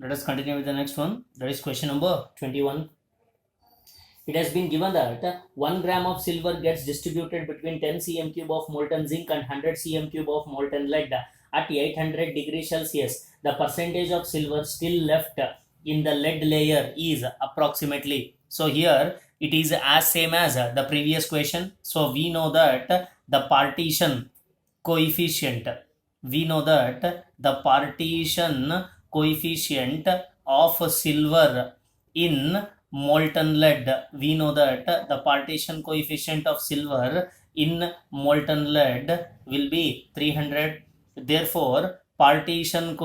Let us continue with the next one. That is question number 21. It has been given that 1 gram of silver gets distributed between 10 cm cube of molten zinc and 100 cm cube of molten lead at 800 degrees Celsius. The percentage of silver still left in the lead layer is approximately. So here it is as same as the previous question. So we know that the partition coefficient, of silver in molten lead, we know that the partition coefficient of silver in molten lead will be 300. Therefore the partition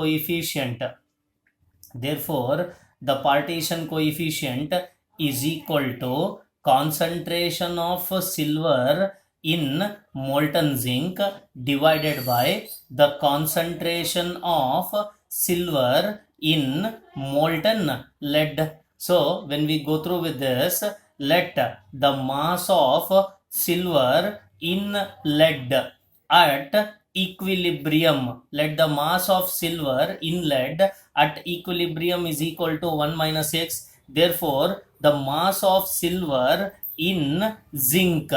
coefficient is equal to concentration of silver in molten zinc divided by the concentration of silver in molten lead. So when we go through with this, let the mass of silver in lead at equilibrium, let the mass of silver in lead at equilibrium is equal to 1 minus x. Therefore the mass of silver in zinc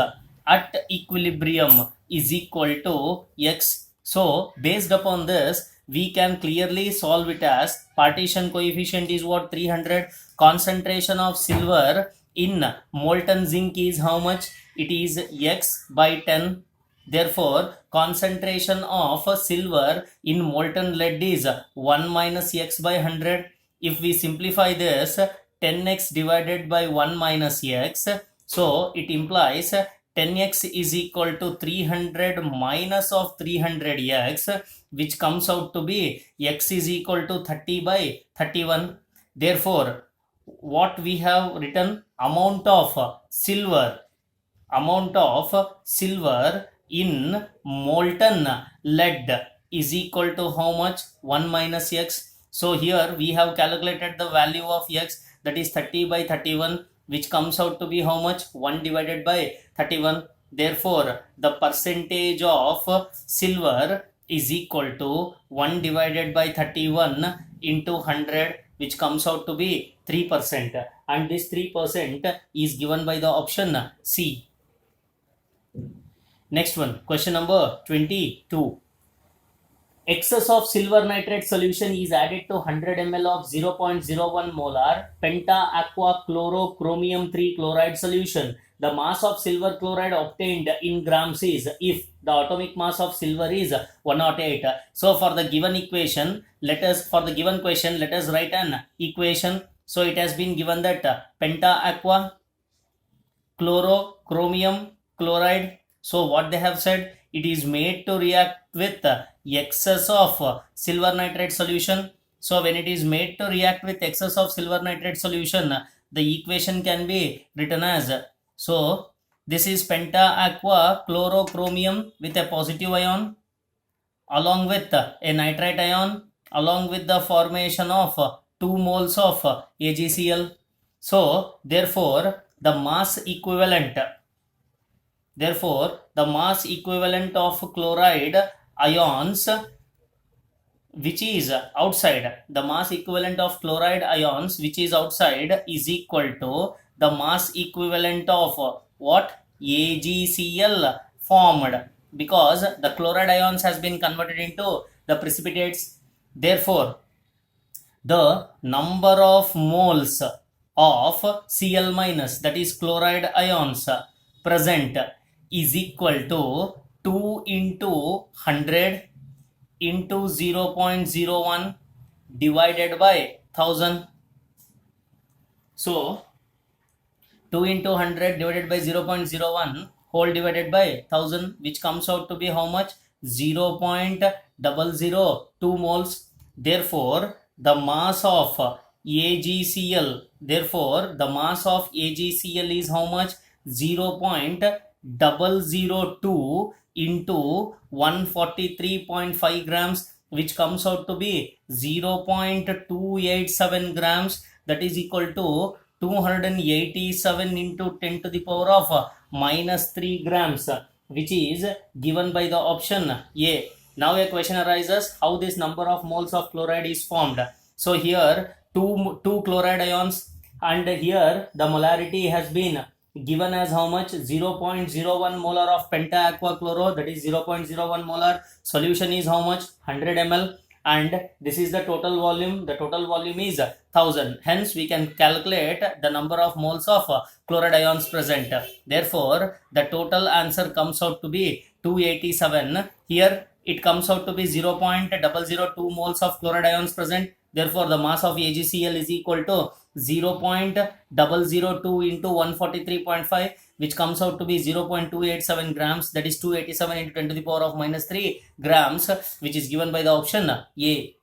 at equilibrium is equal to x. So based upon this, we can clearly solve it as partition coefficient is what? 300. Concentration of silver in molten zinc is how much? It is x by 10. Therefore concentration of silver in molten lead is 1 minus x by 100. If we simplify this, 10x divided by 1 minus x, so it implies 10x is equal to 300 minus of 300x, which comes out to be x is equal to 30 by 31. Therefore what we have written, amount of silver in molten lead is equal to how much? 1 minus x. So here we have calculated the value of x, that is 30 by 31, which comes out to be how much? 1 divided by 31. Therefore the percentage of silver is equal to 1 divided by 31 into 100, which comes out to be 3%, and this 3% is given by the option C. Next one, question number 22. Excess of silver nitrate solution is added to 100 ml of 0.01 molar penta aqua chlorochromium 3 chloride solution. The mass of silver chloride obtained in grams is, if the atomic mass of silver is 108. So for the given question, let us write an equation. So it has been given that penta aqua chlorochromium chloride. So what they have said, it is made to react with excess of silver nitrate solution. So when it is made to react with excess of silver nitrate solution, the equation can be written as, so this is penta aqua chlorochromium with a positive ion along with a nitrite ion along with the formation of 2 moles of AgCl. So therefore the mass equivalent of chloride ions which is outside, is equal to the mass equivalent of what? AgCl formed, because the chloride ions has been converted into the precipitates. Therefore the number of moles of Cl minus, that is chloride ions, present is equal to 2 into 100 into 0.01 divided by 1000. So 2 into 100 divided by 0.01 whole divided by 1000, which comes out to be how much? 0.002 moles. Therefore the mass of AgCl is how much? 0.002 into 143.5 grams, which comes out to be 0.287 grams, that is equal to 287 into 10 to the power of minus 3 grams, which is given by the option A. Now a question arises, how this number of moles of chloride is formed. So here two chloride ions, and here the molarity has been given as how much? 0.01 molar of penta aqua chloro, that is 0.01 molar. Solution is how much? 100 ml, and this is the total volume. The total volume is 1000. Hence we can calculate the number of moles of chloride ions present. Therefore the total answer comes out to be 287. Here it comes out to be 0.002 moles of chloride ions present. Therefore the mass of AgCl is equal to 0.002 into 143.5, which comes out to be 0.287 grams, that is 287 into 10 to the power of minus 3 grams, which is given by the option A.